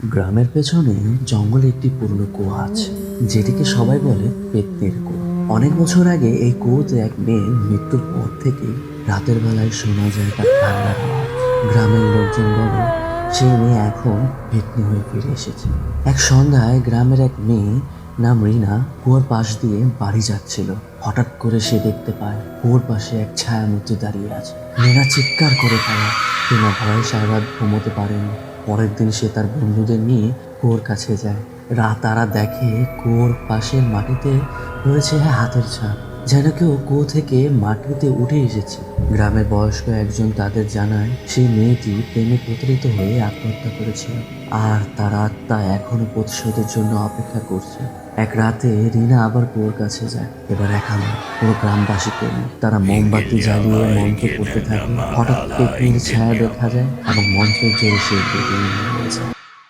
গ্রামের পেছনে জঙ্গলে একটি পুরনো কুয়া আছে, যেটিকে সবাই বলে পেত্নির কুয়া। অনেক বছর আগে এই কুয়োতে এক মেয়ের মৃত্যুর পর থেকে রাতের বেলায় শোনা যায় তার কান্নার আওয়াজ। গ্রামের লোকজন বলে সেই মেয়ে এখন পেত্নী হয়ে ফিরে এসেছে। এক সন্ধ্যায় গ্রামের এক মেয়ে নাম রিনা কুয়োর পাশ দিয়ে বাড়ি যাচ্ছিল। হঠাৎ করে সে দেখতে পায় কুয়োর পাশে এক ছায়ামূর্তি দাঁড়িয়ে আছে। রিনা চিৎকার করে পালায়। রিনা ভয়ে সারা রাত ঘুমোতে পারেনি। পরের দিন সে তার বন্ধুদের নিয়ে কুয়োর কাছে যায়। তারা দেখে কুয়োর পাশের মাটিতে রয়েছে হাতের ছাপ, যেন কেউ কুয়ো থেকে মাটিতে উঠে এসেছে। গ্রামের বয়স্ক একজন তাদের জানায় সেই মেয়েটি প্রেমে প্রতারিত হয়ে আত্মহত্যা করেছিল, আর তার আত্মা এখনো প্রতিশোধের জন্য অপেক্ষা করছে। এক রাতে রিনা আবার কুয়োর কাছে যায়। এবার একা নয়, পুরো গ্রামবাসী পেল। তারা মোমবাতি জ্বালিয়ে মন্ত্র পড়তে থাকে। হঠাৎ পেতনির ছায়া দেখা যায় এবং মন্ত্রের জোরে সে বেরিয়ে যায়।